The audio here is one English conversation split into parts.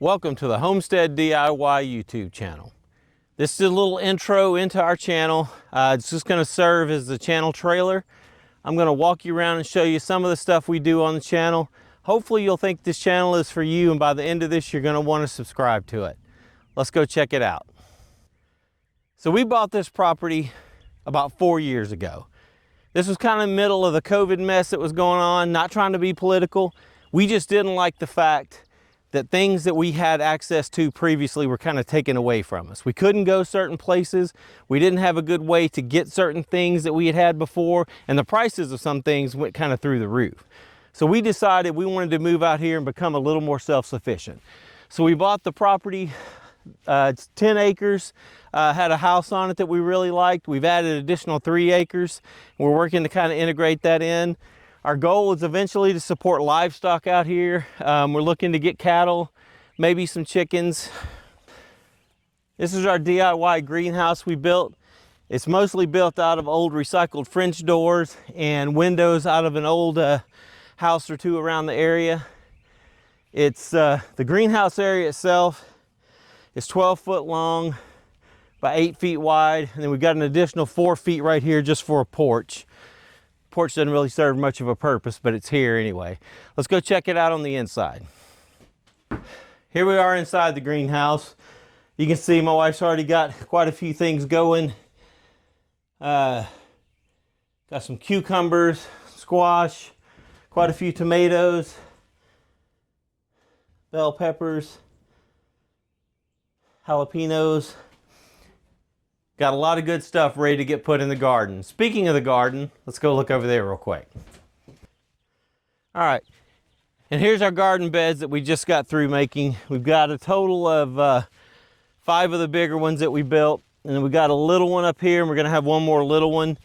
Welcome to the Homestead DIY YouTube channel. This is a little intro into our channel. It's just going to serve as the channel trailer. I'm going to walk you around and show you some of the stuff we do on the channel. Hopefully you'll think this channel is for you, and by the end of this you're going to want to subscribe to it. Let's go check it out. So we bought this property about 4 years ago. This was kind of middle of the COVID mess that was going on. Not trying to be political. We just didn't like the fact that things that we had access to previously were kind of taken away from us. We couldn't go certain places. We didn't have a good way to get certain things that we had had before, and the prices of some things went kind of through the roof. So we decided we wanted to move out here and become a little more self-sufficient. So we bought the property. It's 10 acres, had a house on it that we really liked. We've added additional 3 acres. We're working to kind of integrate that in. Our goal is eventually to support livestock out here. We're looking to get cattle, maybe some chickens. This is our DIY greenhouse we built. It's mostly built out of old recycled French doors and windows out of an old house or two around the area. It's the greenhouse area itself is 12 foot long by 8 feet wide, and then we've got an additional 4 feet right here just for a porch. Porch doesn't really serve much of a purpose, but it's here anyway. Let's go check it out on the inside. Here we are inside the greenhouse. You can see my wife's already got quite a few things going. Got some cucumbers, squash, quite a few tomatoes, bell peppers, jalapenos. Got a lot of good stuff ready to get put in the garden. Speaking of the garden, let's go look over there real quick. All right, and here's our garden beds that we just got through making. We've got a total of 5 of the bigger ones that we built, and then we got a little one up here, and we're gonna have one more little one.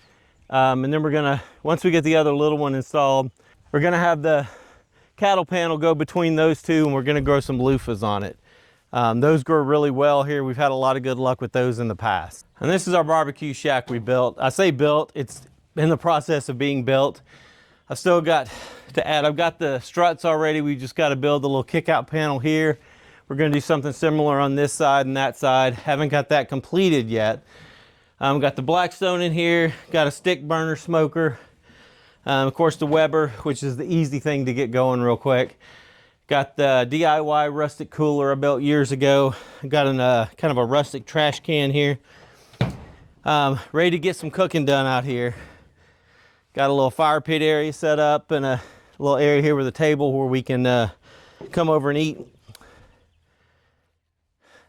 And then we're gonna, once we get the other little one installed, we're gonna have the cattle panel go between those two, and we're gonna grow some loofahs on it. Those grow really well here. We've had a lot of good luck with those in the past. And this is our barbecue shack we built. I say built, it's in the process of being built. I've still got to add, I've got the struts already. We just got to build a little kick out panel here. We're going to do something similar on this side and that side. Haven't got that completed yet. Got the Blackstone in here, got a stick burner smoker. Of course the Weber, which is the easy thing to get going real quick. Got the DIY rustic cooler I built years ago. Got an kind of a rustic trash can here. Ready to get some cooking done out here. Got a little fire pit area set up and a little area here with a table where we can come over and eat.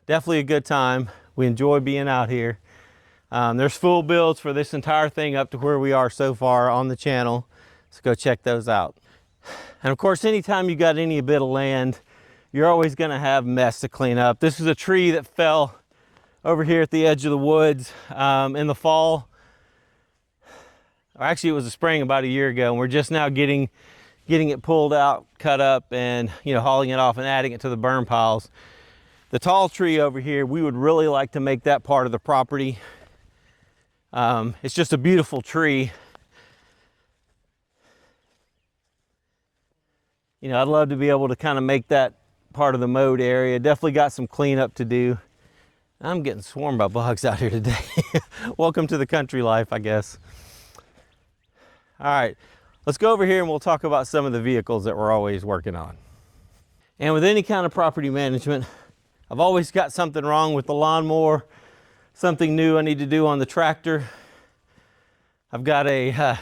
Definitely a good time. We enjoy being out here. There's full builds for this entire thing up to where we are so far on the channel. So go check those out. And of course, anytime you got any bit of land, you're always gonna have mess to clean up. This is a tree that fell over here at the edge of the woods in the fall. Or actually, it was a spring about a year ago, and we're just now getting it pulled out, cut up, and hauling it off and adding it to the burn piles. The tall tree over here, we would really like to make that part of the property. It's just a beautiful tree. I'd love to be able to kind of make that part of the mowed area. Definitely got some cleanup to do. I'm getting swarmed by bugs out here today. Welcome to the country life, I guess. All right, let's go over here and we'll talk about some of the vehicles that we're always working on. And with any kind of property management, I've always got something wrong with the lawnmower, something new I need to do on the tractor. I've got a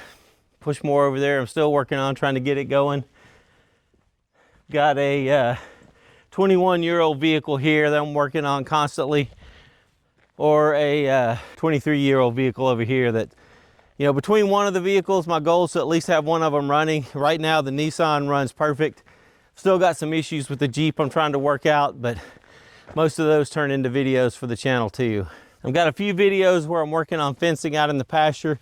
push mower over there I'm still working on, trying to get it going. Got a 21-year-old vehicle here that I'm working on constantly, or a 23-year-old vehicle over here that, between one of the vehicles, my goal is to at least have one of them running. Right now, the Nissan runs perfect. Still got some issues with the Jeep I'm trying to work out, but most of those turn into videos for the channel too. I've got a few videos where I'm working on fencing out in the pasture.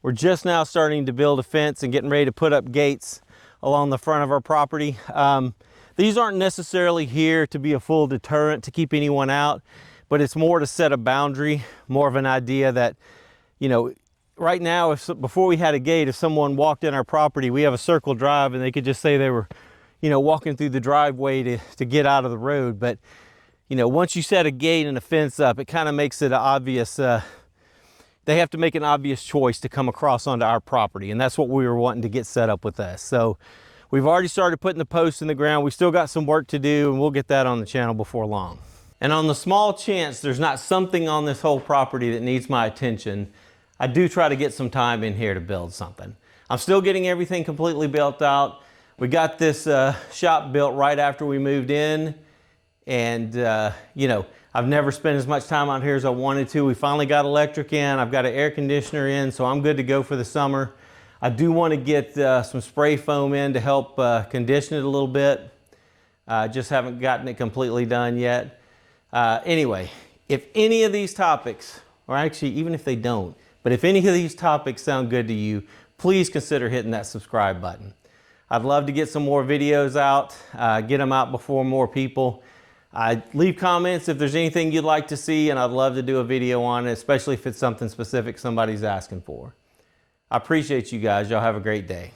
We're just now starting to build a fence and getting ready to put up gates along the front of our property. These aren't necessarily here to be a full deterrent to keep anyone out, but it's more to set a boundary, more of an idea that, right now, before we had a gate, if someone walked in our property, we have a circle drive and they could just say they were, walking through the driveway to get out of the road. But, once you set a gate and a fence up, it kind of makes it obvious. They have to make an obvious choice to come across onto our property. And that's what we were wanting to get set up with us. So we've already started putting the posts in the ground. We still got some work to do, and we'll get that on the channel before long. And on the small chance there's not something on this whole property that needs my attention, I do try to get some time in here to build something. I'm still getting everything completely built out. We got this shop built right after we moved in. And, I've never spent as much time out here as I wanted to. We finally got electric in. I've got an air conditioner in, so I'm good to go for the summer. I do want to get some spray foam in to help condition it a little bit. Just haven't gotten it completely done yet. Anyway, if any of these topics, or actually even if they don't, but if any of these topics sound good to you, please consider hitting that subscribe button. I'd love to get some more videos out, get them out before more people. Leave comments if there's anything you'd like to see, and I'd love to do a video on it, especially if it's something specific somebody's asking for. I appreciate you guys. Y'all have a great day.